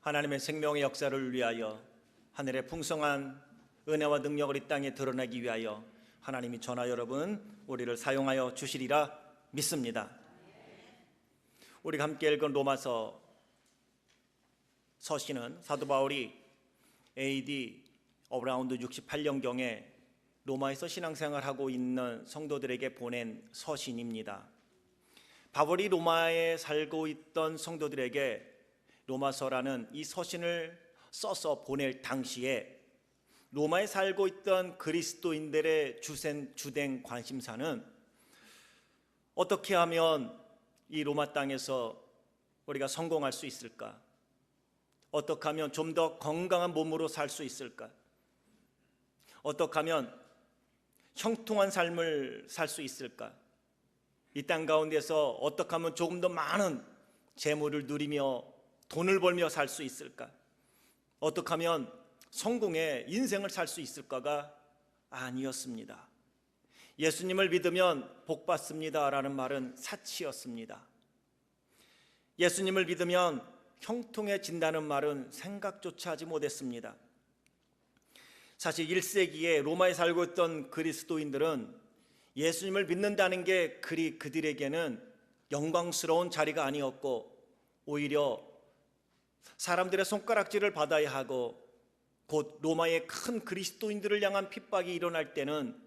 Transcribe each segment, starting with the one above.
하나님의 생명의 역사를 위하여 하늘의 풍성한 은혜와 능력을 이 땅에 드러내기 위하여 하나님이 저나 여러분 우리를 사용하여 주시리라 믿습니다. 우리가 함께 읽은 로마서 서신은 사도 바울이 AD 어라운드 68년경에 로마에서 신앙생활하고 있는 성도들에게 보낸 서신입니다. 바울이 로마에 살고 있던 성도들에게 로마서라는 이 서신을 써서 보낼 당시에 로마에 살고 있던 그리스도인들의 주된 관심사는 어떻게 하면 이 로마 땅에서 우리가 성공할 수 있을까? 어떻게 하면 좀 더 건강한 몸으로 살 수 있을까? 어떻게 하면 형통한 삶을 살 수 있을까? 이 땅 가운데서 어떻게 하면 조금 더 많은 재물을 누리며 돈을 벌며 살 수 있을까? 어떻게 하면 성공의 인생을 살 수 있을까가 아니었습니다. 예수님을 믿으면 복 받습니다 라는 말은 사치였습니다. 예수님을 믿으면 형통해진다는 말은 생각조차 하지 못했습니다. 사실 1세기에 로마에 살고 있던 그리스도인들은 예수님을 믿는다는 게 그들에게는 영광스러운 자리가 아니었고 오히려 사람들의 손가락질을 받아야 하고 곧 로마의 큰 그리스도인들을 향한 핍박이 일어날 때는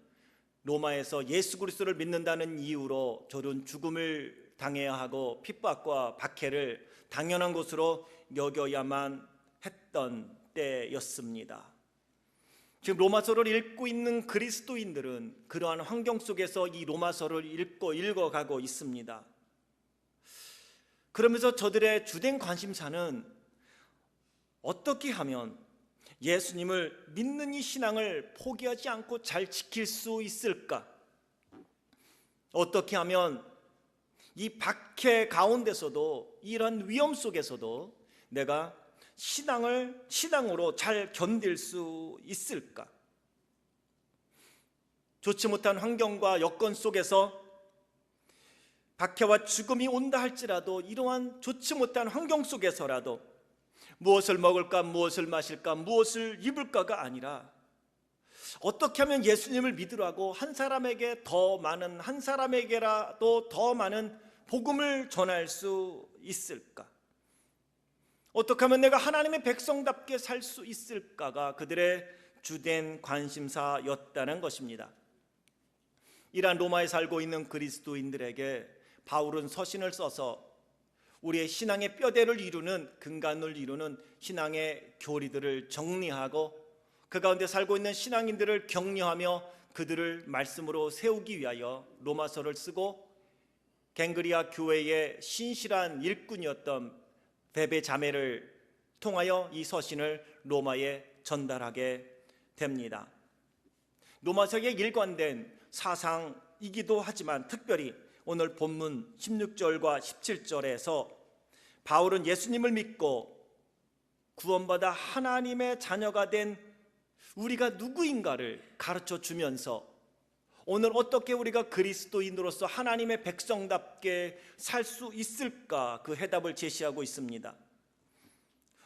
로마에서 예수 그리스도를 믿는다는 이유로 저런 죽음을 당해야 하고 핍박과 박해를 당연한 것으로 여겨야만 했던 때였습니다. 지금 로마서를 읽고 있는 그리스도인들은 그러한 환경 속에서 이 로마서를 읽어가고 있습니다. 그러면서 저들의 주된 관심사는 어떻게 하면 예수님을 믿는 이 신앙을 포기하지 않고 잘 지킬 수 있을까? 어떻게 하면 이 박해 가운데서도 이런 위험 속에서도 내가 신앙으로 잘 견딜 수 있을까? 좋지 못한 환경과 여건 속에서 박해와 죽음이 온다 할지라도 이러한 좋지 못한 환경 속에서라도 무엇을 먹을까, 무엇을 마실까, 무엇을 입을까가 아니라 어떻게 하면 예수님을 믿으라고 한 사람에게라도 더 많은 복음을 전할 수 있을까? 어떻게 하면 내가 하나님의 백성답게 살 수 있을까가 그들의 주된 관심사였다는 것입니다. 이러한 로마에 살고 있는 그리스도인들에게 바울은 서신을 써서 우리의 신앙의 뼈대를 이루는 근간을 이루는 신앙의 교리들을 정리하고 그 가운데 살고 있는 신앙인들을 격려하며 그들을 말씀으로 세우기 위하여 로마서를 쓰고 갱그리아 교회의 신실한 일꾼이었던 베베 자매를 통하여 이 서신을 로마에 전달하게 됩니다. 로마서에 일관된 사상이기도 하지만 특별히 오늘 본문 16절과 17절에서 바울은 예수님을 믿고 구원받아 하나님의 자녀가 된 우리가 누구인가를 가르쳐 주면서 오늘 어떻게 우리가 그리스도인으로서 하나님의 백성답게 살 수 있을까 그 해답을 제시하고 있습니다.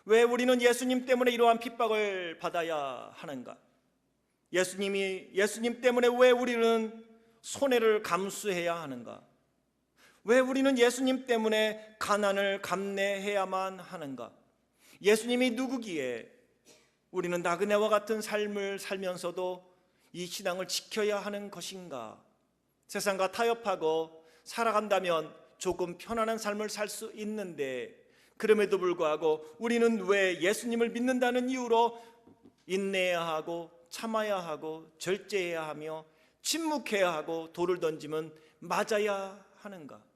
왜 우리는 예수님 때문에 이러한 핍박을 받아야 하는가? 예수님 때문에 왜 우리는 손해를 감수해야 하는가? 왜 우리는 예수님 때문에 가난을 감내해야만 하는가? 예수님이 누구기에 우리는 나그네와 같은 삶을 살면서도 이 신앙을 지켜야 하는 것인가? 세상과 타협하고 살아간다면 조금 편안한 삶을 살 수 있는데 그럼에도 불구하고 우리는 왜 예수님을 믿는다는 이유로 인내해야 하고 참아야 하고 절제해야 하며 침묵해야 하고 돌을 던지면 맞아야 하는가?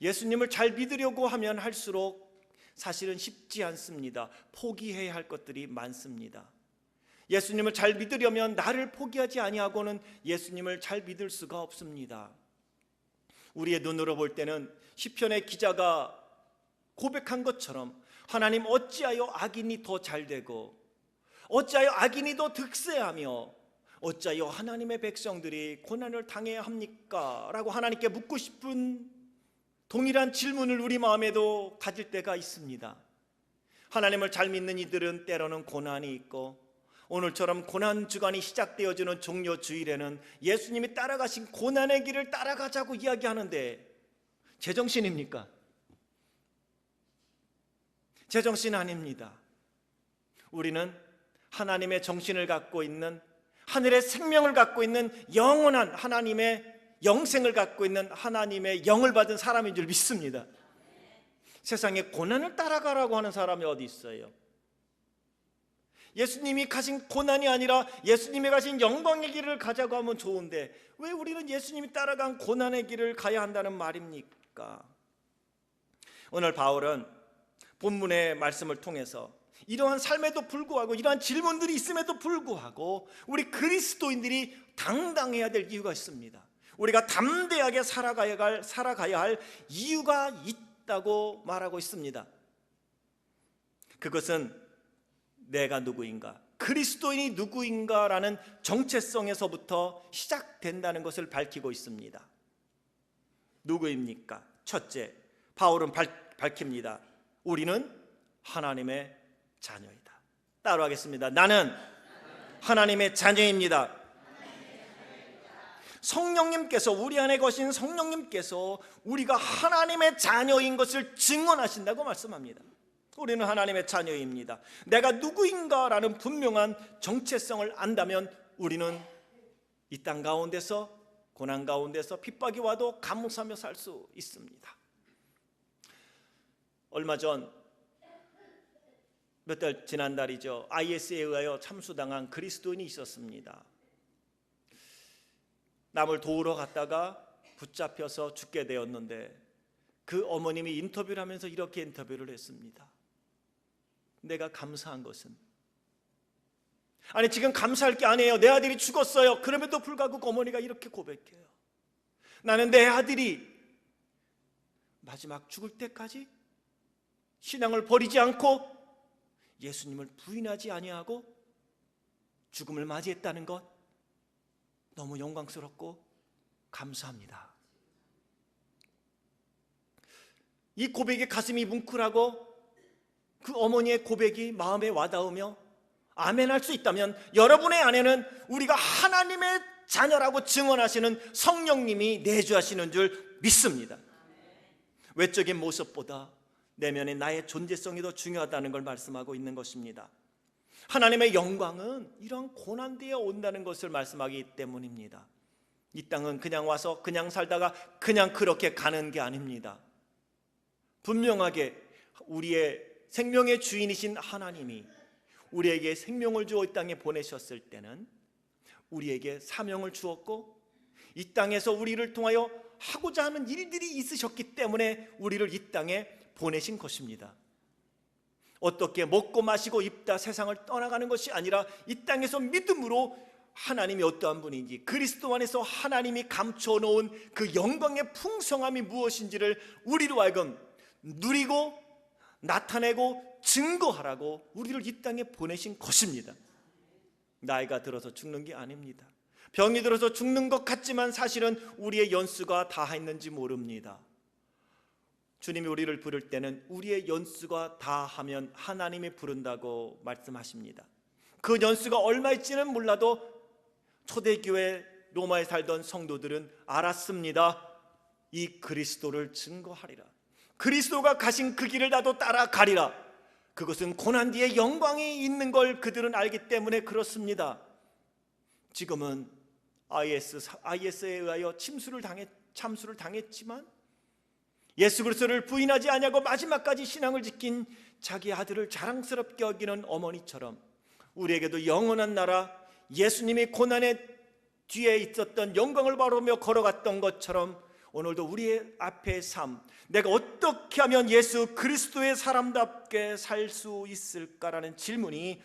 예수님을 잘 믿으려고 하면 할수록 사실은 쉽지 않습니다. 포기해야 할 것들이 많습니다. 예수님을 잘 믿으려면 나를 포기하지 아니하고는 예수님을 잘 믿을 수가 없습니다. 우리의 눈으로 볼 때는 시편의 기자가 고백한 것처럼 하나님 어찌하여 악인이 더 잘되고 어찌하여 악인이 더 득세하며 어찌하여 하나님의 백성들이 고난을 당해야 합니까? 라고 하나님께 묻고 싶은 동일한 질문을 우리 마음에도 가질 때가 있습니다. 하나님을 잘 믿는 이들은 때로는 고난이 있고, 오늘처럼 고난 주간이 시작되어지는 종려 주일에는 예수님이 따라가신 고난의 길을 따라가자고 이야기하는데 제정신입니까? 제정신 아닙니다. 우리는 하나님의 정신을 갖고 있는, 하늘의 생명을 갖고 있는 영원한 하나님의 영생을 갖고 있는 하나님의 영을 받은 사람인 줄 믿습니다. 세상에 고난을 따라가라고 하는 사람이 어디 있어요? 예수님이 가신 고난이 아니라 예수님이 가신 영광의 길을 가자고 하면 좋은데 왜 우리는 예수님이 따라간 고난의 길을 가야 한다는 말입니까? 오늘 바울은 본문의 말씀을 통해서 이러한 삶에도 불구하고, 이러한 질문들이 있음에도 불구하고 우리 그리스도인들이 당당해야 될 이유가 있습니다. 우리가 담대하게 살아가야 할 이유가 있다고 말하고 있습니다. 그것은 내가 누구인가, 그리스도인이 누구인가라는 정체성에서부터 시작된다는 것을 밝히고 있습니다. 누구입니까? 첫째, 바울은 밝힙니다. 우리는 하나님의 자녀이다. 따로 하겠습니다. 나는 하나님의 자녀입니다. 성령님께서, 우리 안에 거신 성령님께서 우리가 하나님의 자녀인 것을 증언하신다고 말씀합니다. 우리는 하나님의 자녀입니다. 내가 누구인가라는 분명한 정체성을 안다면 우리는 이 땅 가운데서, 고난 가운데서 핍박이 와도 감사하며 살 수 있습니다. 얼마 전 몇 달 지난달이죠. IS에 의하여 참수당한 그리스도인이 있었습니다. 남을 도우러 갔다가 붙잡혀서 죽게 되었는데 그 어머님이 인터뷰를 하면서 이렇게 인터뷰를 했습니다. 내가 감사한 것은, 아니 지금 감사할 게 아니에요. 내 아들이 죽었어요. 그럼에도 불구하고 그 어머니가 이렇게 고백해요. 나는 내 아들이 마지막 죽을 때까지 신앙을 버리지 않고 예수님을 부인하지 아니하고 죽음을 맞이했다는 것, 너무 영광스럽고 감사합니다. 이 고백에 가슴이 뭉클하고 그 어머니의 고백이 마음에 와닿으며 아멘할 수 있다면 여러분의 안에는 우리가 하나님의 자녀라고 증언하시는 성령님이 내주하시는 줄 믿습니다. 외적인 모습보다 내면의 나의 존재성이 더 중요하다는 걸 말씀하고 있는 것입니다. 하나님의 영광은 이런 고난 뒤에 온다는 것을 말씀하기 때문입니다. 이 땅은 그냥 와서 그냥 살다가 그냥 그렇게 가는 게 아닙니다. 분명하게 우리의 생명의 주인이신 하나님이 우리에게 생명을 주어 이 땅에 보내셨을 때는 우리에게 사명을 주었고, 이 땅에서 우리를 통하여 하고자 하는 일들이 있으셨기 때문에 우리를 이 땅에 보내신 것입니다. 어떻게 먹고 마시고 입다 세상을 떠나가는 것이 아니라 이 땅에서 믿음으로 하나님이 어떠한 분인지, 그리스도 안에서 하나님이 감춰놓은 그 영광의 풍성함이 무엇인지를 우리로 하여금 누리고 나타내고 증거하라고 우리를 이 땅에 보내신 것입니다. 나이가 들어서 죽는 게 아닙니다. 병이 들어서 죽는 것 같지만 사실은 우리의 연수가 다했는지 모릅니다. 주님이 우리를 부를 때는 우리의 연수가 다하면 하나님이 부른다고 말씀하십니다. 그 연수가 얼마일지는 몰라도 초대교회 로마에 살던 성도들은 알았습니다. 이 그리스도를 증거하리라. 그리스도가 가신 그 길을 나도 따라가리라. 그것은 고난 뒤에 영광이 있는 걸 그들은 알기 때문에 그렇습니다. 지금은 IS에 의하여 참수를 당했지만 예수 그리스도를 부인하지 아니하고 마지막까지 신앙을 지킨 자기 아들을 자랑스럽게 여기는 어머니처럼 우리에게도 영원한 나라, 예수님이 고난의 뒤에 있었던 영광을 바라보며 걸어갔던 것처럼 오늘도 우리의 앞의 삶, 내가 어떻게 하면 예수 그리스도의 사람답게 살 수 있을까라는 질문이,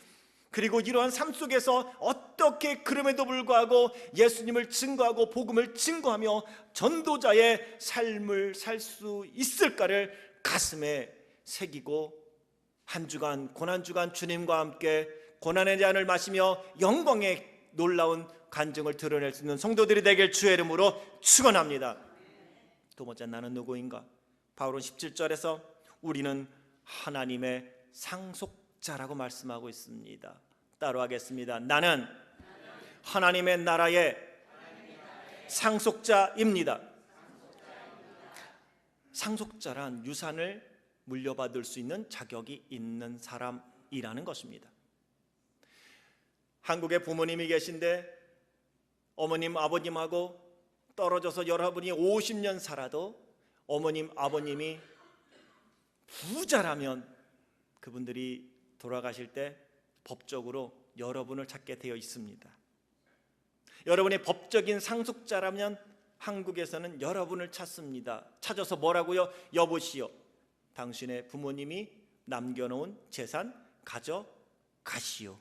그리고 이러한 삶 속에서 어떻게 그럼에도 불구하고 예수님을 증거하고 복음을 증거하며 전도자의 삶을 살 수 있을까를 가슴에 새기고 한 주간, 고난주간 주님과 함께 고난의 잔을 마시며 영광의 놀라운 간증을 드러낼 수 있는 성도들이 되길 주의 이름으로 축원합니다. 두 번째, 나는 누구인가? 바울은 17절에서 우리는 하나님의 상속자라고 말씀하고 있습니다. 따로 하겠습니다. 나는 하나님의 나라의 상속자입니다. 상속자란 유산을 물려받을 수 있는 자격이 있는 사람이라는 것입니다. 한국에 부모님이 계신데 어머님 아버님하고 떨어져서 여러분이 50년 살아도 어머님 아버님이 부자라면 그분들이 돌아가실 때 법적으로 여러분을 찾게 되어 있습니다. 여러분이 법적인 상속자라면 한국에서는 여러분을 찾습니다. 찾아서 뭐라고요? 여보시오, 당신의 부모님이 남겨놓은 재산 가져가시오.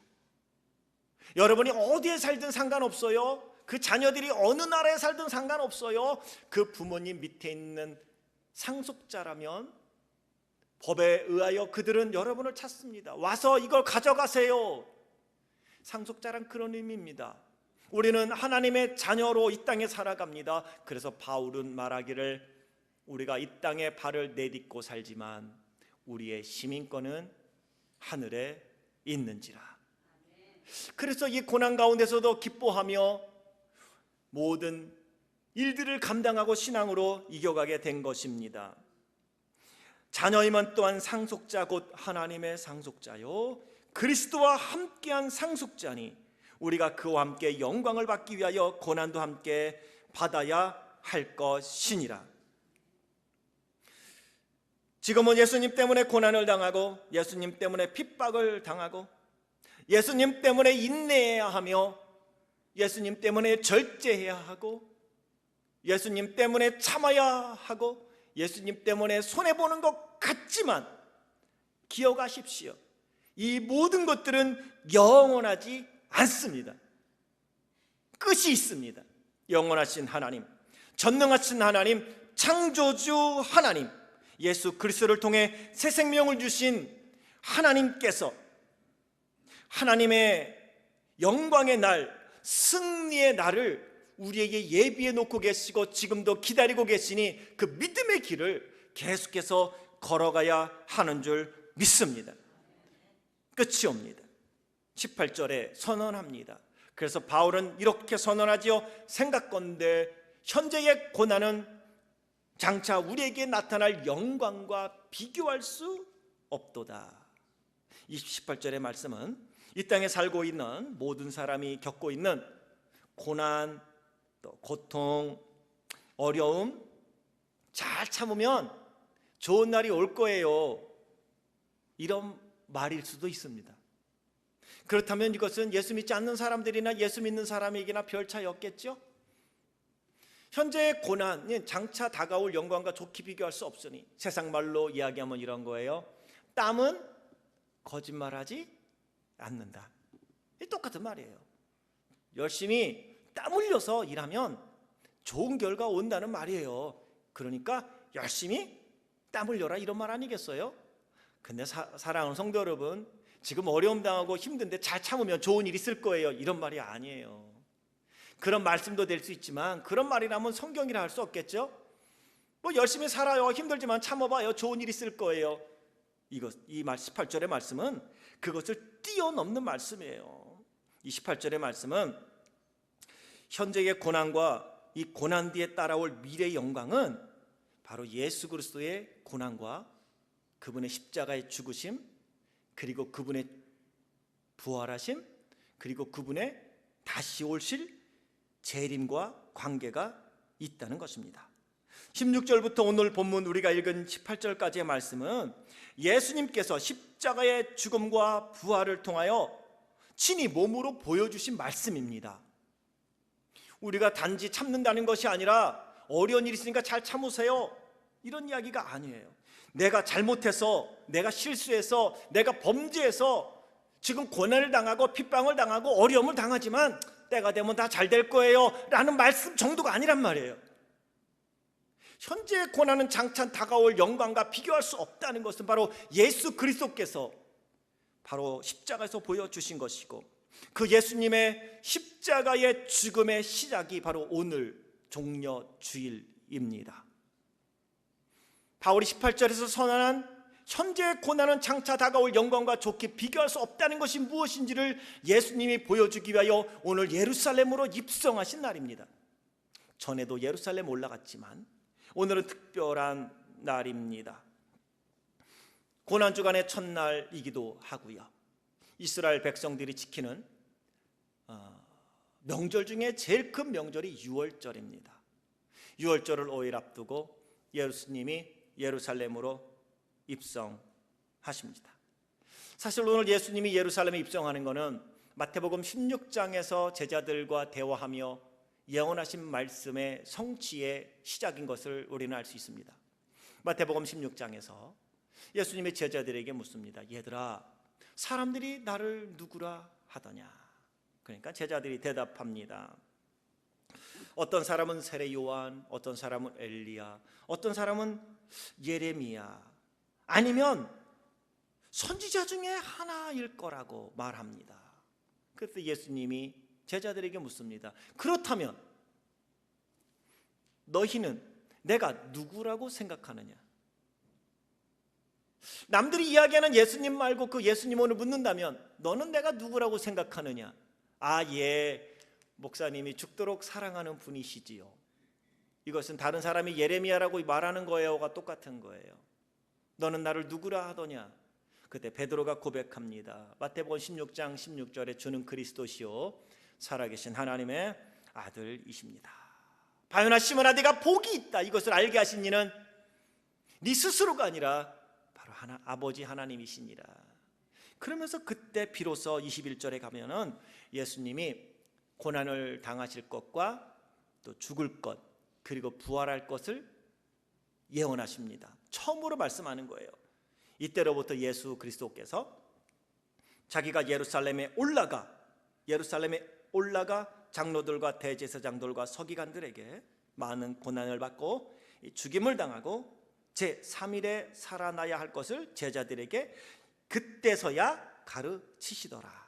여러분이 어디에 살든 상관없어요. 그 자녀들이 어느 나라에 살든 상관없어요. 그 부모님 밑에 있는 상속자라면 법에 의하여 그들은 여러분을 찾습니다. 와서 이걸 가져가세요. 상속자란 그런 의미입니다. 우리는 하나님의 자녀로 이 땅에 살아갑니다. 그래서 바울은 말하기를 우리가 이 땅에 발을 내딛고 살지만 우리의 시민권은 하늘에 있는지라. 그래서 이 고난 가운데서도 기뻐하며 모든 일들을 감당하고 신앙으로 이겨가게 된 것입니다. 자녀이면 또한 상속자 곧 하나님의 상속자요 그리스도와 함께한 상속자니 우리가 그와 함께 영광을 받기 위하여 고난도 함께 받아야 할 것이니라. 지금은 예수님 때문에 고난을 당하고 예수님 때문에 핍박을 당하고 예수님 때문에 인내해야 하며 예수님 때문에 절제해야 하고 예수님 때문에 참아야 하고 예수님 때문에 손해보는 것 같지만 기억하십시오. 이 모든 것들은 영원하지 않습니다. 끝이 있습니다. 영원하신 하나님, 전능하신 하나님, 창조주 하나님, 예수 그리스도를 통해 새 생명을 주신 하나님께서 하나님의 영광의 날, 승리의 날을 우리에게 예비해 놓고 계시고 지금도 기다리고 계시니 그 믿음의 길을 계속해서 걸어가야 하는 줄 믿습니다. 끝이 옵니다. 18절에 선언합니다. 그래서 바울은 이렇게 선언하지요. 생각건대 현재의 고난은 장차 우리에게 나타날 영광과 비교할 수 없도다. 18절의 말씀은 이 땅에 살고 있는 모든 사람이 겪고 있는 고난, 또 고통, 어려움 잘 참으면 좋은 날이 올 거예요, 이런 말일 수도 있습니다. 그렇다면 이것은 예수 믿지 않는 사람들이나 예수 믿는 사람에게나 별 차이 없겠죠? 현재의 고난은 장차 다가올 영광과 좋게 비교할 수 없으니 세상 말로 이야기하면 이런 거예요. 땀은 거짓말하지 않는다. 똑같은 말이에요. 열심히 땀 흘려서 일하면 좋은 결과 온다는 말이에요. 그러니까 열심히 땀 흘려라, 이런 말 아니겠어요? 근데 사랑하는 성도 여러분, 지금 어려움 당하고 힘든데 잘 참으면 좋은 일 있을 거예요, 이런 말이 아니에요. 그런 말씀도 될 수 있지만 그런 말이라면 성경이라 할 수 없겠죠? 뭐 열심히 살아요, 힘들지만 참아봐요, 좋은 일 있을 거예요. 이 18절의 말씀은 그것을 뛰어넘는 말씀이에요. 이 18절의 말씀은 현재의 고난과 이 고난 뒤에 따라올 미래의 영광은 바로 예수 그리스도의 고난과 그분의 십자가의 죽으심, 그리고 그분의 부활하심, 그리고 그분의 다시 오실 재림과 관계가 있다는 것입니다. 16절부터 오늘 본문 우리가 읽은 18절까지의 말씀은 예수님께서 십자가의 죽음과 부활을 통하여 친히 몸으로 보여주신 말씀입니다. 우리가 단지 참는다는 것이 아니라 어려운 일이 있으니까 잘 참으세요, 이런 이야기가 아니에요. 내가 잘못해서, 내가 실수해서, 내가 범죄해서 지금 고난을 당하고 핍박을 당하고 어려움을 당하지만 때가 되면 다 잘 될 거예요 라는 말씀 정도가 아니란 말이에요. 현재의 고난은 장차 다가올 영광과 비교할 수 없다는 것은 바로 예수 그리스도께서 바로 십자가에서 보여주신 것이고, 그 예수님의 십자가의 죽음의 시작이 바로 오늘 종려주일입니다. 바울이 18절에서 선언한 현재의 고난은 장차 다가올 영광과 좋게 비교할 수 없다는 것이 무엇인지를 예수님이 보여주기 위하여 오늘 예루살렘으로 입성하신 날입니다. 전에도 예루살렘 올라갔지만 오늘은 특별한 날입니다. 고난주간의 첫날이기도 하고요, 이스라엘 백성들이 지키는 명절 중에 제일 큰 명절이 유월절입니다. 유월절을 5일 앞두고 예수님이 예루살렘으로 입성하십니다. 사실 오늘 예수님이 예루살렘에 입성하는 것은 마태복음 16장에서 제자들과 대화하며 예언하신 말씀의 성취의 시작인 것을 우리는 알 수 있습니다. 마태복음 16장에서 예수님의 제자들에게 묻습니다. 얘들아, 사람들이 나를 누구라 하더냐? 그러니까 제자들이 대답합니다. 어떤 사람은 세례 요한, 어떤 사람은 엘리야, 어떤 사람은 예레미야, 아니면 선지자 중에 하나일 거라고 말합니다. 그래서 예수님이 제자들에게 묻습니다. 그렇다면 너희는 내가 누구라고 생각하느냐? 남들이 이야기하는 예수님 말고 그 예수님 오늘 묻는다면 너는 내가 누구라고 생각하느냐? 예, 목사님이 죽도록 사랑하는 분이시지요. 이것은 다른 사람이 예레미야라고 말하는 거예요가 똑같은 거예요. 너는 나를 누구라 하더냐? 그때 베드로가 고백합니다. 마태복음 16장 16절에 주는 그리스도시요 살아계신 하나님의 아들이십니다. 바요나 시몬아, 네가 복이 있다. 이것을 알게 하신 이는 네 스스로가 아니라 바로 아버지 하나님이시니라. 그러면서 그때 비로소 21절에 가면은 예수님이 고난을 당하실 것과 또 죽을 것, 그리고 부활할 것을 예언하십니다. 처음으로 말씀하는 거예요. 이때로부터 예수 그리스도께서 자기가 예루살렘에 올라가 장로들과 대제사장들과 서기관들에게 많은 고난을 받고 죽임을 당하고 제3일에 살아나야 할 것을 제자들에게 그때서야 가르치시더라.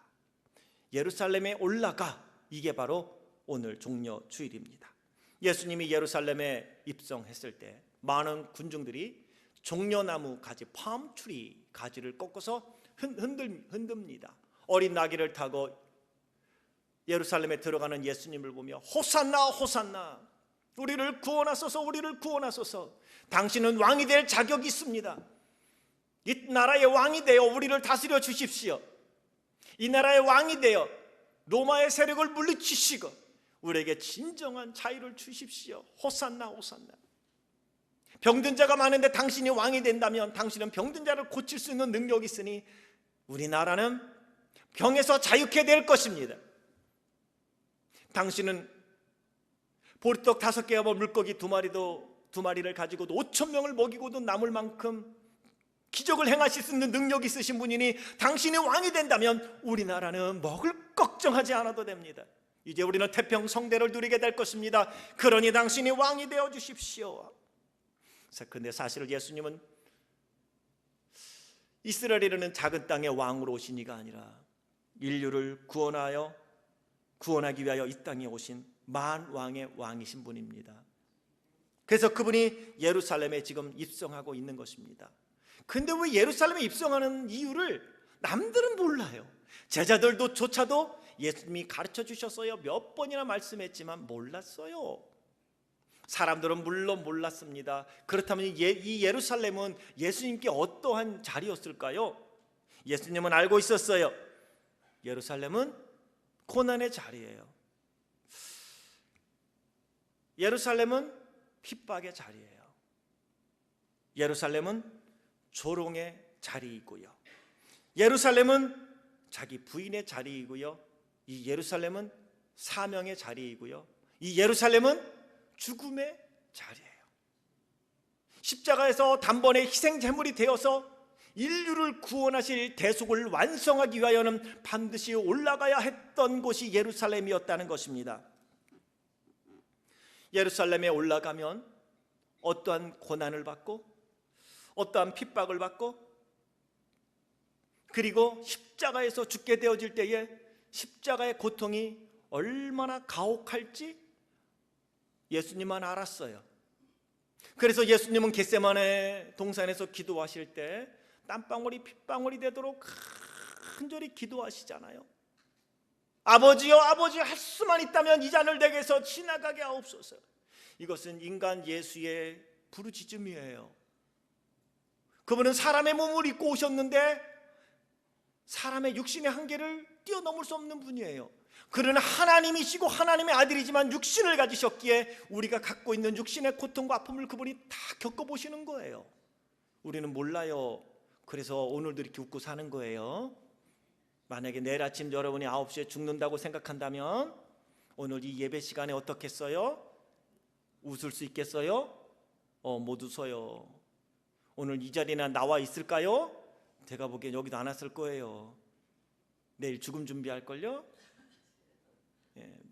예루살렘에 올라가, 이게 바로 오늘 종려 주일입니다. 예수님이 예루살렘에 입성했을 때 많은 군중들이 종려나무 가지, 팜트리 가지를 꺾어서 흔듭니다. 어린 나귀를 타고 예루살렘에 들어가는 예수님을 보며 호산나 호산나, 우리를 구원하소서, 우리를 구원하소서. 당신은 왕이 될 자격이 있습니다. 이 나라의 왕이 되어 우리를 다스려 주십시오. 이 나라의 왕이 되어 로마의 세력을 물리치시고 우리에게 진정한 자유를 주십시오. 호산나 호산나. 병든 자가 많은데 당신이 왕이 된다면 당신은 병든 자를 고칠 수 있는 능력이 있으니 우리나라는 병에서 자유케 될 것입니다. 당신은 보리떡 5개와 물고기 2마리를 가지고도 5,000명을 먹이고도 남을 만큼 기적을 행하실 수 있는 능력이 있으신 분이니 당신이 왕이 된다면 우리나라는 먹을 걱정하지 않아도 됩니다. 이제 우리는 태평성대를 누리게 될 것입니다. 그러니 당신이 왕이 되어 주십시오. 그런데 사실 예수님은 이스라엘이라는 작은 땅의 왕으로 오신 이가 아니라 인류를 구원하기 위하여 이 땅에 오신 만왕의 왕이신 분입니다. 그래서 그분이 예루살렘에 지금 입성하고 있는 것입니다. 근데 왜 예루살렘에 입성하는 이유를 남들은 몰라요. 제자들조차도 예수님이 가르쳐 주셨어요. 몇 번이나 말씀했지만 몰랐어요. 사람들은 물론 몰랐습니다. 그렇다면 이 예루살렘은 예수님께 어떠한 자리였을까요? 예수님은 알고 있었어요. 예루살렘은 고난의 자리예요. 예루살렘은 핍박의 자리예요. 예루살렘은 조롱의 자리이고요. 예루살렘은 자기 부인의 자리이고요. 이 예루살렘은 사명의 자리이고요. 이 예루살렘은 죽음의 자리예요. 십자가에서 단번에 희생 제물이 되어서 인류를 구원하실 대속을 완성하기 위하여는 반드시 올라가야 했던 곳이 예루살렘이었다는 것입니다. 예루살렘에 올라가면 어떠한 고난을 받고 어떠한 핍박을 받고 그리고 십자가에서 죽게 되어질 때에 십자가의 고통이 얼마나 가혹할지 예수님만 알았어요. 그래서 예수님은 겟세마네 동산에서 기도하실 때 땀방울이 핏방울이 되도록 간절히 기도하시잖아요. 아버지여, 아버지, 할 수만 있다면 이 잔을 내게서 지나가게 하옵소서. 이것은 인간 예수의 부르짖음이에요. 그분은 사람의 몸을 입고 오셨는데 사람의 육신의 한계를 뛰어넘을 수 없는 분이에요. 그는 하나님이시고 하나님의 아들이지만 육신을 가지셨기에 우리가 갖고 있는 육신의 고통과 아픔을 그분이 다 겪어보시는 거예요. 우리는 몰라요. 그래서 오늘도 이렇게 웃고 사는 거예요. 만약에 내일 아침 여러분이 9시에 죽는다고 생각한다면 오늘 이 예배 시간에 어떻겠어요? 웃을 수 있겠어요? 못 웃어요. 오늘 이 자리에 나와 있을까요? 제가 보기엔 여기도 안 왔을 거예요. 내일 죽음 준비할걸요?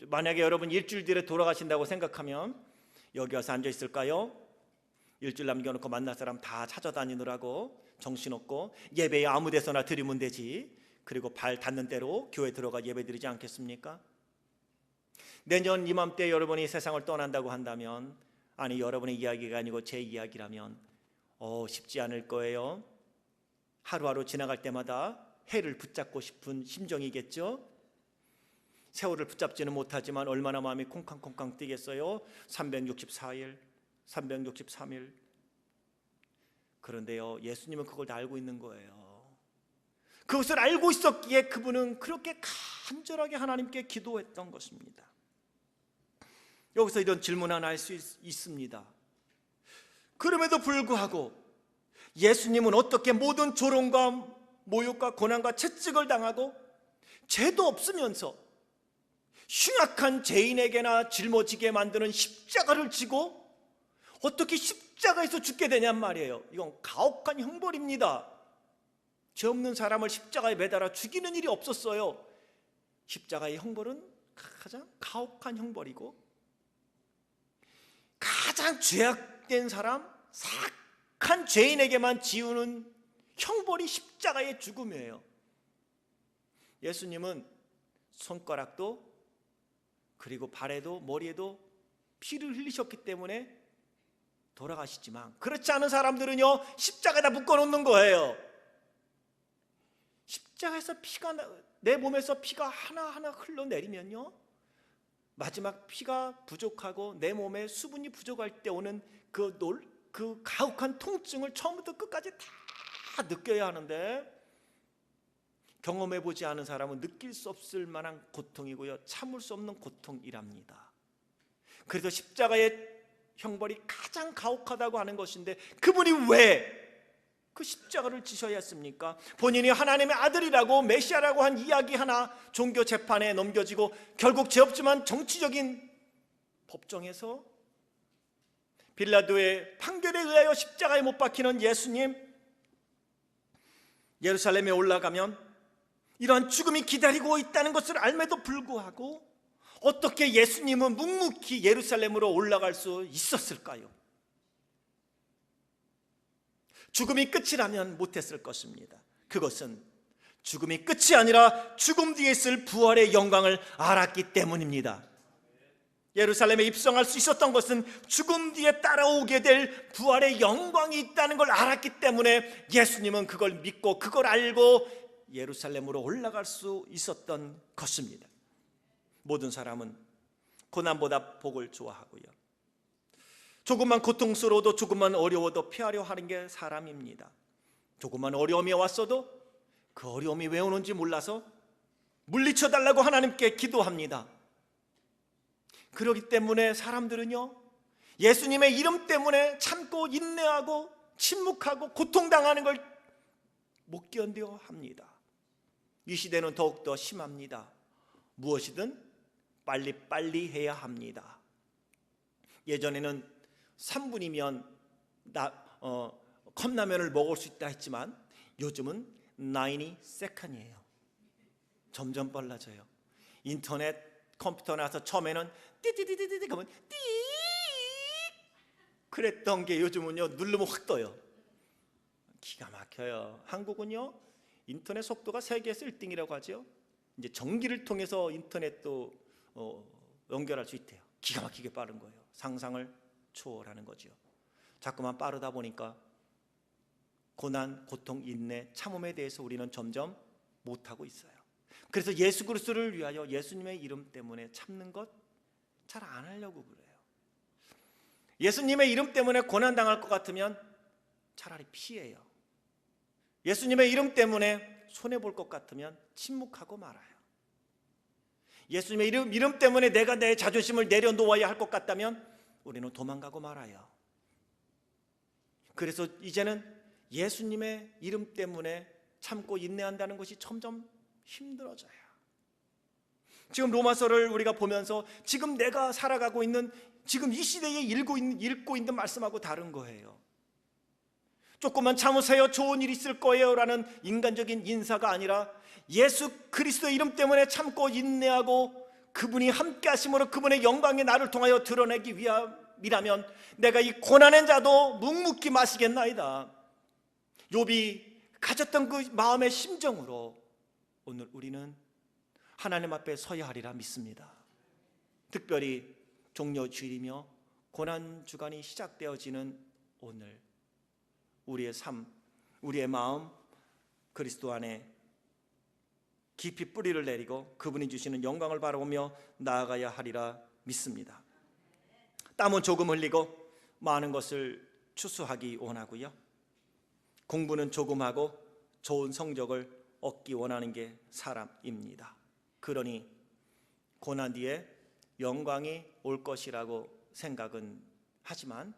만약에 여러분 일주일 뒤에 돌아가신다고 생각하면 여기 와서 앉아 있을까요? 일주일 남겨놓고 만날 사람 다 찾아다니느라고 정신없고 예배에 아무 데서나 드리면 되지. 그리고 발 닿는 대로 교회 들어가 예배 드리지 않겠습니까? 내년 이맘때 여러분이 세상을 떠난다고 한다면, 아니 여러분의 이야기가 아니고 제 이야기라면 쉽지 않을 거예요. 하루하루 지나갈 때마다 해를 붙잡고 싶은 심정이겠죠. 세월을 붙잡지는 못하지만 얼마나 마음이 콩캉콩캉 뛰겠어요. 364일, 363일. 그런데요, 예수님은 그걸 다 알고 있는 거예요. 그것을 알고 있었기에 그분은 그렇게 간절하게 하나님께 기도했던 것입니다. 여기서 이런 질문 하나 할 수 있습니다. 그럼에도 불구하고 예수님은 어떻게 모든 조롱과 모욕과 고난과 채찍을 당하고 죄도 없으면서 흉악한 죄인에게나 짊어지게 만드는 십자가를 지고 어떻게 십자가에서 죽게 되냔 말이에요. 이건 가혹한 형벌입니다. 죄 없는 사람을 십자가에 매달아 죽이는 일이 없었어요. 십자가의 형벌은 가장 가혹한 형벌이고 가장 죄악된 사람, 사악한 죄인에게만 지우는 형벌이 십자가의 죽음이에요. 예수님은 손가락도 그리고 발에도 머리에도 피를 흘리셨기 때문에 돌아가시지만, 그렇지 않은 사람들은요 십자가에다 묶어놓는 거예요. 십자가에서 내 몸에서 피가 하나하나 흘러내리면요, 마지막 피가 부족하고 내 몸에 수분이 부족할 때 오는 그 가혹한 통증을 처음부터 끝까지 다 느껴야 하는데, 경험해보지 않은 사람은 느낄 수 없을 만한 고통이고요, 참을 수 없는 고통이랍니다. 그래서 십자가의 형벌이 가장 가혹하다고 하는 것인데, 그분이 왜 그 십자가를 지셔야 했습니까? 본인이 하나님의 아들이라고 메시아라고 한 이야기 하나 종교 재판에 넘겨지고 결국 죄 없지만 정치적인 법정에서 빌라도의 판결에 의하여 십자가에 못 박히는 예수님, 예루살렘에 올라가면 이러한 죽음이 기다리고 있다는 것을 알매도 불구하고 어떻게 예수님은 묵묵히 예루살렘으로 올라갈 수 있었을까요? 죽음이 끝이라면 못했을 것입니다. 그것은 죽음이 끝이 아니라 죽음 뒤에 있을 부활의 영광을 알았기 때문입니다. 예루살렘에 입성할 수 있었던 것은 죽음 뒤에 따라오게 될 부활의 영광이 있다는 걸 알았기 때문에 예수님은 그걸 믿고 그걸 알고 예루살렘으로 올라갈 수 있었던 것입니다. 모든 사람은 고난보다 복을 좋아하고요, 조금만 고통스러워도 조금만 어려워도 피하려 하는 게 사람입니다. 조금만 어려움이 왔어도 그 어려움이 왜 오는지 몰라서 물리쳐달라고 하나님께 기도합니다. 그렇기 때문에 사람들은요, 예수님의 이름 때문에 참고 인내하고 침묵하고 고통당하는 걸 못 견뎌 합니다. 이 시대는 더욱더 심합니다. 무엇이든 빨리빨리 해야 합니다. 예전에는 3분이면 컵라면을 먹을 수 있다 했지만 요즘은 90second이에요. 점점 빨라져요. 인터넷, 컴퓨터 나와서 처음에는 띠띠띠띠띠 하면 띠 그랬던 게 요즘은요 누르면 확 떠요. 기가 막혀요. 한국은요 인터넷 속도가 세계에서 1등이라고 하죠. 이제 전기를 통해서 인터넷도 연결할 수 있대요. 기가 막히게 빠른 거예요. 상상을 초월하는 거죠. 자꾸만 빠르다 보니까 고난, 고통, 인내, 참음에 대해서 우리는 점점 못하고 있어요. 그래서 예수 그리스도를 위하여 예수님의 이름 때문에 참는 것 잘 안 하려고 그래요. 예수님의 이름 때문에 고난당할 것 같으면 차라리 피해요. 예수님의 이름 때문에 손해볼 것 같으면 침묵하고 말아요. 예수님의 이름 때문에 내가 내 자존심을 내려놓아야 할 것 같다면 우리는 도망가고 말아요. 그래서 이제는 예수님의 이름 때문에 참고 인내한다는 것이 점점 힘들어져요. 지금 로마서를 우리가 보면서 지금 내가 살아가고 있는, 지금 이 시대에 읽고 있는 말씀하고 다른 거예요. 조금만 참으세요, 좋은 일이 있을 거예요 라는 인간적인 인사가 아니라 예수 그리스도의 이름 때문에 참고 인내하고 그분이 함께 하심으로 그분의 영광이 나를 통하여 드러내기 위함이라면 내가 이 고난의 자도 묵묵히 마시겠나이다. 욥이 가졌던 그 마음의 심정으로 오늘 우리는 하나님 앞에 서야 하리라 믿습니다. 특별히 종려주일이며 고난주간이 시작되어지는 오늘 우리의 삶, 우리의 마음 그리스도 안에 깊이 뿌리를 내리고 그분이 주시는 영광을 바라보며 나아가야 하리라 믿습니다. 땀은 조금 흘리고 많은 것을 추수하기 원하고요, 공부는 조금 하고 좋은 성적을 얻기 원하는 게 사람입니다. 그러니 고난 뒤에 영광이 올 것이라고 생각은 하지만,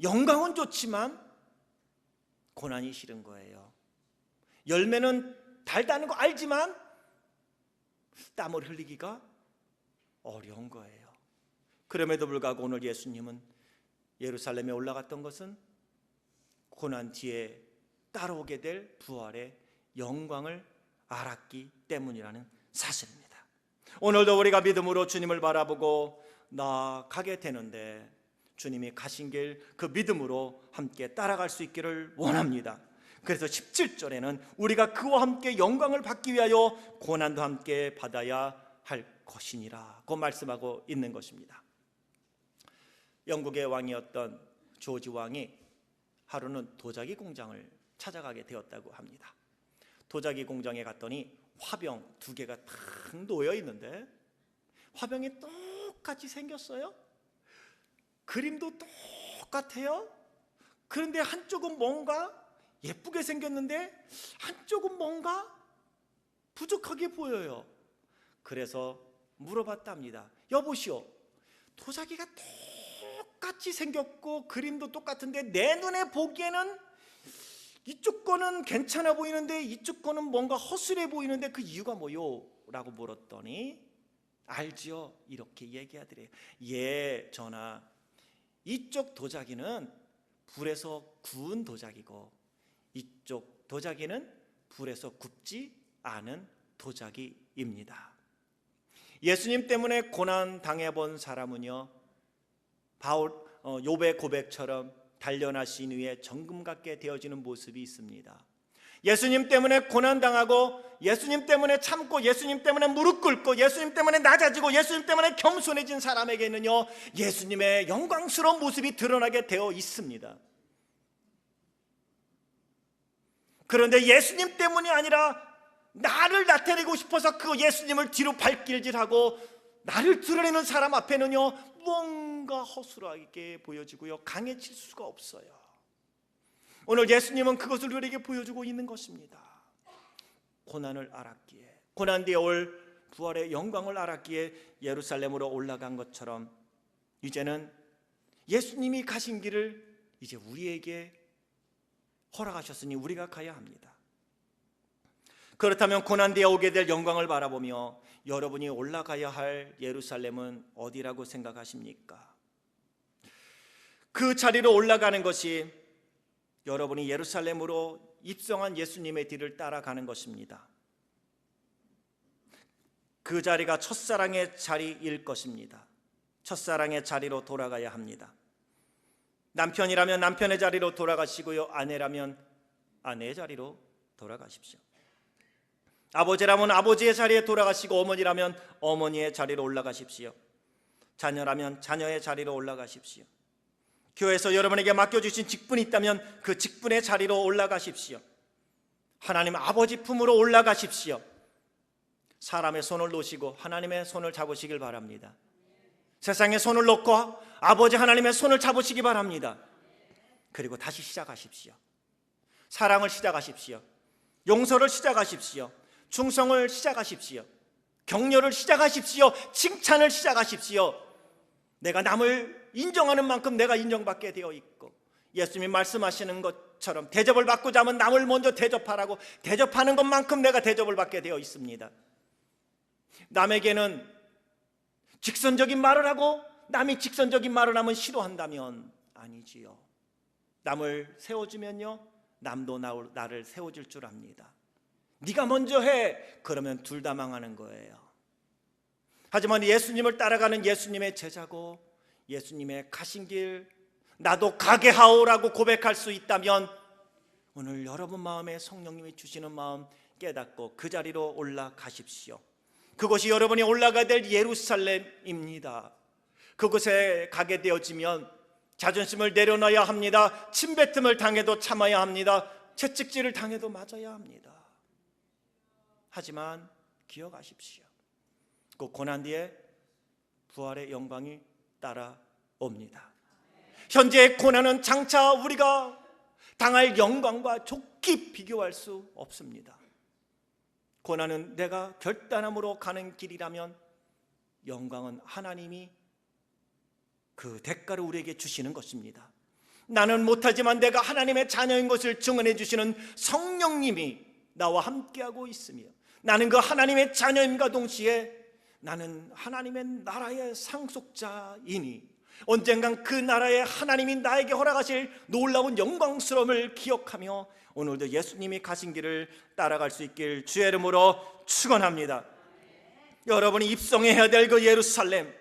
영광은 좋지만 고난이 싫은 거예요. 열매는 달다는 거 알지만 땀을 흘리기가 어려운 거예요. 그럼에도 불구하고 오늘 예수님은 예루살렘에 올라갔던 것은 고난 뒤에 따라오게 될 부활의 영광을 알았기 때문이라는 사실입니다. 오늘도 우리가 믿음으로 주님을 바라보고 나아가게 되는데 주님이 가신 길 그 믿음으로 함께 따라갈 수 있기를 원합니다. 그래서 17절에는 우리가 그와 함께 영광을 받기 위하여 고난도 함께 받아야 할 것이니라 고 말씀하고 있는 것입니다. 영국의 왕이었던 조지 왕이 하루는 도자기 공장을 찾아가게 되었다고 합니다. 도자기 공장에 갔더니 화병 2개가 탁 놓여 있는데 화병이 똑같이 생겼어요. 그림도 똑같아요. 그런데 한쪽은 뭔가 예쁘게 생겼는데 한쪽은 뭔가 부족하게 보여요. 그래서 물어봤답니다. 여보시오, 도자기가 똑같이 생겼고 그림도 똑같은데 내 눈에 보기에는 이쪽 거는 괜찮아 보이는데 이쪽 거는 뭔가 허술해 보이는데 그 이유가 뭐요? 라고 물었더니 알지요? 이렇게 얘기하더래요. 예, 전하, 이쪽 도자기는 불에서 구운 도자기고 이쪽 도자기는 불에서 굽지 않은 도자기입니다. 예수님 때문에 고난 당해본 사람은요, 욥의 고백처럼 단련하신 후에 정금 같게 되어지는 모습이 있습니다. 예수님 때문에 고난당하고 예수님 때문에 참고 예수님 때문에 무릎 꿇고 예수님 때문에 낮아지고 예수님 때문에 겸손해진 사람에게는요, 예수님의 영광스러운 모습이 드러나게 되어 있습니다. 그런데 예수님 때문이 아니라 나를 나타내고 싶어서 그 예수님을 뒤로 발길질하고 나를 드러내는 사람 앞에는요, 뭔가 허술하게 보여지고요, 강해질 수가 없어요. 오늘 예수님은 그것을 우리에게 보여주고 있는 것입니다. 고난을 알았기에, 고난 뒤에 올 부활의 영광을 알았기에 예루살렘으로 올라간 것처럼 이제는 예수님이 가신 길을 이제 우리에게 허락하셨으니 우리가 가야 합니다. 그렇다면 고난 뒤에 오게 될 영광을 바라보며 여러분이 올라가야 할 예루살렘은 어디라고 생각하십니까? 그 자리로 올라가는 것이 여러분이 예루살렘으로 입성한 예수님의 뒤를 따라가는 것입니다. 그 자리가 첫사랑의 자리일 것입니다. 첫사랑의 자리로 돌아가야 합니다. 남편이라면 남편의 자리로 돌아가시고요, 아내라면 아내의 자리로 돌아가십시오. 아버지라면 아버지의 자리에 돌아가시고 어머니라면 어머니의 자리로 올라가십시오. 자녀라면 자녀의 자리로 올라가십시오. 교회에서 여러분에게 맡겨주신 직분이 있다면 그 직분의 자리로 올라가십시오. 하나님 아버지 품으로 올라가십시오. 사람의 손을 놓으시고 하나님의 손을 잡으시길 바랍니다. 세상의 손을 놓고 아버지 하나님의 손을 잡으시기 바랍니다. 그리고 다시 시작하십시오. 사랑을 시작하십시오. 용서를 시작하십시오. 충성을 시작하십시오. 격려를 시작하십시오. 칭찬을 시작하십시오. 내가 남을 인정하는 만큼 내가 인정받게 되어 있고, 예수님이 말씀하시는 것처럼 대접을 받고자 하면 남을 먼저 대접하라고, 대접하는 것만큼 내가 대접을 받게 되어 있습니다. 남에게는 직선적인 말을 하고 남이 직선적인 말을 하면 싫어한다면 아니지요. 남을 세워주면요, 남도 나를 세워줄 줄 압니다. 네가 먼저 해, 그러면 둘 다 망하는 거예요. 하지만 예수님을 따라가는 예수님의 제자고 예수님의 가신 길 나도 가게 하오라고 고백할 수 있다면, 오늘 여러분 마음에 성령님이 주시는 마음 깨닫고 그 자리로 올라가십시오. 그것이 여러분이 올라가야 될 예루살렘입니다. 그곳에 가게 되어지면 자존심을 내려놔야 합니다. 침뱉음을 당해도 참아야 합니다. 채찍질을 당해도 맞아야 합니다. 하지만 기억하십시오. 그 고난 뒤에 부활의 영광이 따라옵니다. 현재의 고난은 장차 우리가 당할 영광과 좋게 비교할 수 없습니다. 고난은 내가 결단함으로 가는 길이라면, 영광은 하나님이 그 대가를 우리에게 주시는 것입니다. 나는 못하지만 내가 하나님의 자녀인 것을 증언해 주시는 성령님이 나와 함께하고 있으며, 나는 그 하나님의 자녀임과 동시에 나는 하나님의 나라의 상속자이니 언젠간 그 나라의 하나님이 나에게 허락하실 놀라운 영광스러움을 기억하며 오늘도 예수님이 가신 길을 따라갈 수 있길 주의 이름으로 축원합니다. 여러분이 입성해야 될 그 예루살렘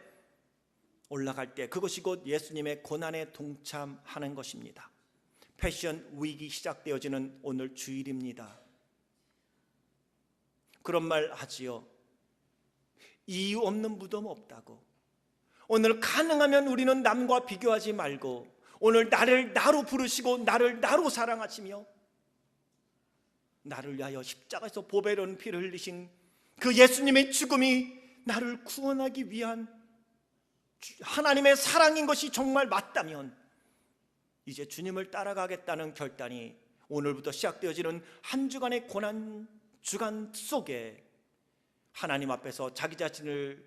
올라갈 때 그것이 곧 예수님의 고난에 동참하는 것입니다. 패션 위기 시작되어지는 오늘 주일입니다. 그런 말 하지요. 이유 없는 무덤 없다고. 오늘 가능하면 우리는 남과 비교하지 말고 오늘 나를 나로 부르시고 나를 나로 사랑하시며 나를 위하여 십자가에서 보배로운 피를 흘리신 그 예수님의 죽음이 나를 구원하기 위한 하나님의 사랑인 것이 정말 맞다면, 이제 주님을 따라가겠다는 결단이 오늘부터 시작되어지는 한 주간의 고난 주간 속에 하나님 앞에서 자기 자신을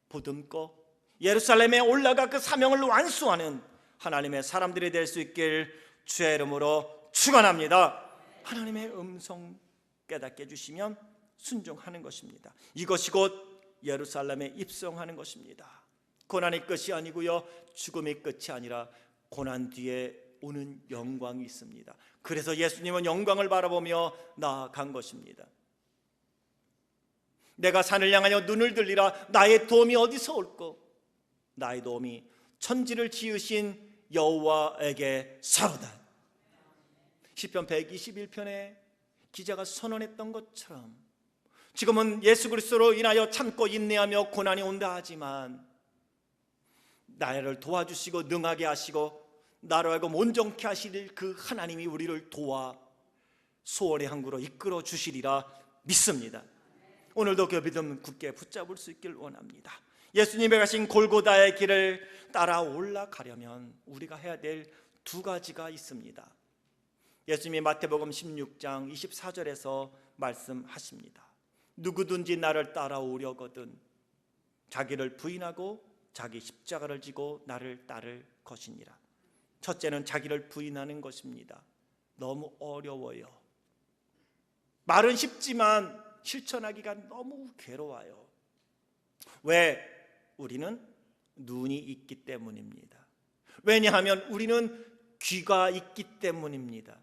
보듬고 예루살렘에 올라가 그 사명을 완수하는 하나님의 사람들이 될 수 있길 주의 이름으로 축원합니다. 하나님의 음성 깨닫게 해주시면 순종하는 것입니다. 이것이 곧 예루살렘에 입성하는 것입니다. 고난의 끝이 아니고요, 죽음의 끝이 아니라 고난 뒤에 오는 영광이 있습니다. 그래서 예수님은 영광을 바라보며 나아간 것입니다. 내가 산을 향하여 눈을 들리라. 나의 도움이 어디서 올꼬? 나의 도움이 천지를 지으신 여호와에게 서로다. 시편 121편에 기자가 선언했던 것처럼 지금은 예수 그리스도로 인하여 참고 인내하며 고난이 온다 하지만, 나를 도와주시고 능하게 하시고 나로 하여금 온전케 하실 그 하나님이 우리를 도와 소원의 항구로 이끌어 주시리라 믿습니다. 오늘도 그 믿음 굳게 붙잡을 수 있길 원합니다. 예수님이 가신 골고다의 길을 따라 올라가려면 우리가 해야 될 두 가지가 있습니다. 예수님이 마태복음 16장 24절에서 말씀하십니다. 누구든지 나를 따라오려거든 자기를 부인하고 자기 십자가를 지고 나를 따를 것이니라. 첫째는 자기를 부인하는 것입니다. 너무 어려워요. 말은 쉽지만 실천하기가 너무 괴로워요. 왜? 우리는 눈이 있기 때문입니다. 왜냐하면 우리는 귀가 있기 때문입니다.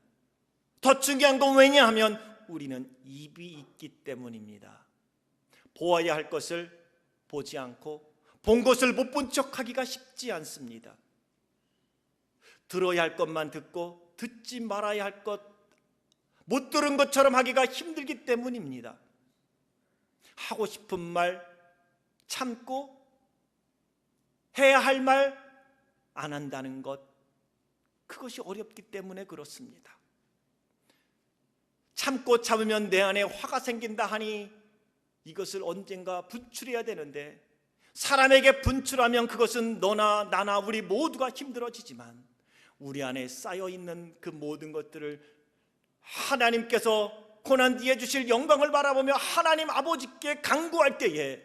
더 중요한 건 왜냐하면 우리는 입이 있기 때문입니다. 보아야 할 것을 보지 않고 본 것을 못 본 척하기가 쉽지 않습니다. 들어야 할 것만 듣고 듣지 말아야 할 것 못 들은 것처럼 하기가 힘들기 때문입니다. 하고 싶은 말 참고 해야 할 말 안 한다는 것, 그것이 어렵기 때문에 그렇습니다. 참고 참으면 내 안에 화가 생긴다 하니 이것을 언젠가 분출해야 되는데, 사람에게 분출하면 그것은 너나 나나 우리 모두가 힘들어지지만 우리 안에 쌓여있는 그 모든 것들을 하나님께서 고난 뒤에 주실 영광을 바라보며 하나님 아버지께 간구할 때에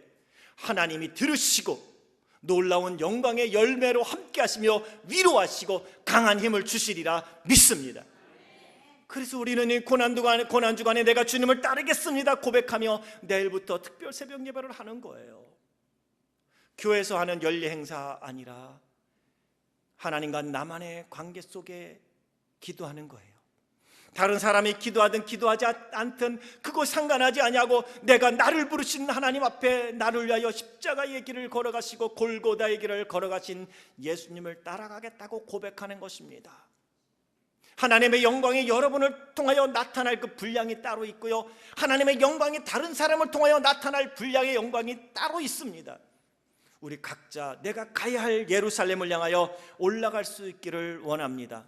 하나님이 들으시고 놀라운 영광의 열매로 함께 하시며 위로하시고 강한 힘을 주시리라 믿습니다. 그래서 우리는 이 고난주간에 내가 주님을 따르겠습니다 고백하며 내일부터 특별 새벽 예배를 하는 거예요. 교회에서 하는 연례 행사 아니라 하나님과 나만의 관계 속에 기도하는 거예요. 다른 사람이 기도하든 기도하지 않든 그거 상관하지 아니하고 내가 나를 부르신 하나님 앞에 나를 위하여 십자가의 길을 걸어가시고 골고다의 길을 걸어가신 예수님을 따라가겠다고 고백하는 것입니다. 하나님의 영광이 여러분을 통하여 나타날 그 분량이 따로 있고요, 하나님의 영광이 다른 사람을 통하여 나타날 분량의 영광이 따로 있습니다. 우리 각자 내가 가야 할 예루살렘을 향하여 올라갈 수 있기를 원합니다.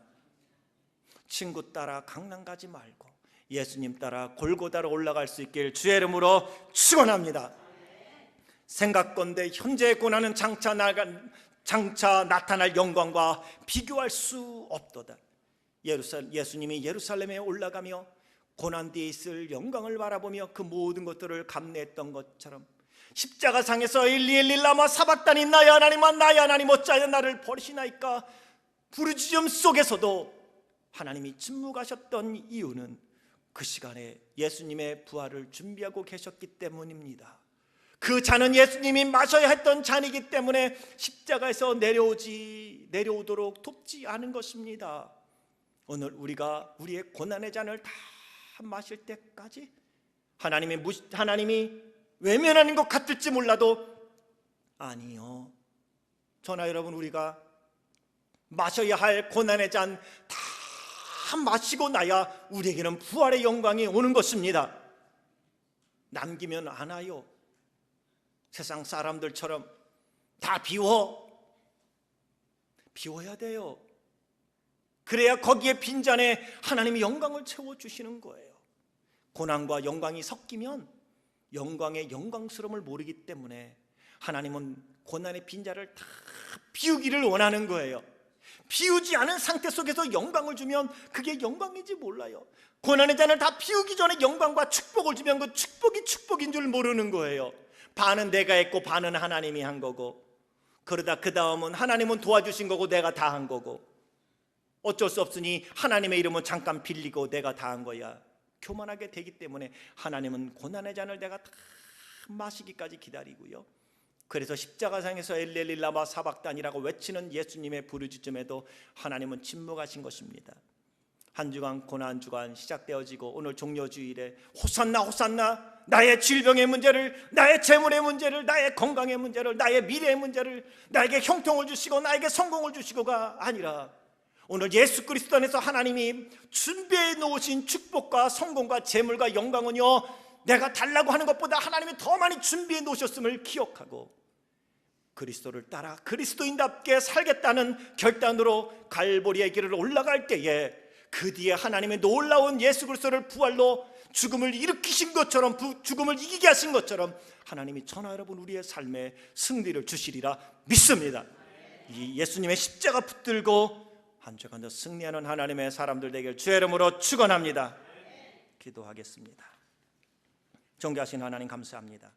친구 따라 강남 가지 말고 예수님 따라 골고다로 올라갈 수 있길 주의 이름으로 축원합니다. 생각건대 현재의 고난은 장차 나타날 영광과 비교할 수 없도다. 예수님이 예루살렘에 올라가며 고난 뒤에 있을 영광을 바라보며 그 모든 것들을 감내했던 것처럼 십자가상에서 일리 라마 사박다니 나의 하나님아 나의 하나님 어찌하여 나를 버리시나이까 부르짖음 속에서도 하나님이 침묵하셨던 이유는 그 시간에 예수님의 부활을 준비하고 계셨기 때문입니다. 그 잔은 예수님이 마셔야 했던 잔이기 때문에 십자가에서 내려오도록 돕지 않은 것입니다. 오늘 우리가 우리의 고난의 잔을 다 마실 때까지 하나님이 외면하는 것 같을지 몰라도 아니요, 저나 여러분, 우리가 마셔야 할 고난의 잔 다 마시고 나야 우리에게는 부활의 영광이 오는 것입니다. 남기면 안 와요. 세상 사람들처럼 다 비워야 돼요. 그래야 거기에 빈잔에 하나님이 영광을 채워주시는 거예요. 고난과 영광이 섞이면 영광의 영광스러움을 모르기 때문에 하나님은 고난의 빈잔을 다 비우기를 원하는 거예요. 비우지 않은 상태 속에서 영광을 주면 그게 영광인지 몰라요. 고난의 잔을 다 비우기 전에 영광과 축복을 주면 그 축복이 축복인 줄 모르는 거예요. 반은 내가 했고 반은 하나님이 한 거고, 그러다 그 다음은 하나님은 도와주신 거고 내가 다 한 거고, 어쩔 수 없으니 하나님의 이름은 잠깐 빌리고 내가 다 한 거야, 교만하게 되기 때문에 하나님은 고난의 잔을 내가 다 마시기까지 기다리고요. 그래서 십자가상에서 엘리 라마 사박단이라고 외치는 예수님의 부르짖음에도 하나님은 침묵하신 것입니다. 한 주간 고난 주간 시작되어지고 오늘 종료주일에 호산나 호산나, 나의 질병의 문제를, 나의 재물의 문제를, 나의 건강의 문제를, 나의 미래의 문제를 나에게 형통을 주시고 나에게 성공을 주시고가 아니라 오늘 예수 그리스도 안에서 하나님이 준비해 놓으신 축복과 성공과 재물과 영광은요, 내가 달라고 하는 것보다 하나님이 더 많이 준비해 놓으셨음을 기억하고 그리스도를 따라 그리스도인답게 살겠다는 결단으로 갈보리의 길을 올라갈 때에 그 뒤에 하나님의 놀라운 예수 그리스도를 부활로 죽음을 일으키신 것처럼, 죽음을 이기게 하신 것처럼 하나님이 저나 여러분 우리의 삶에 승리를 주시리라 믿습니다. 이 예수님의 십자가 붙들고 한 주간 더 승리하는 하나님의 사람들 되길 주의 이름으로 축원합니다. 기도하겠습니다. 존귀하신 하나님 감사합니다.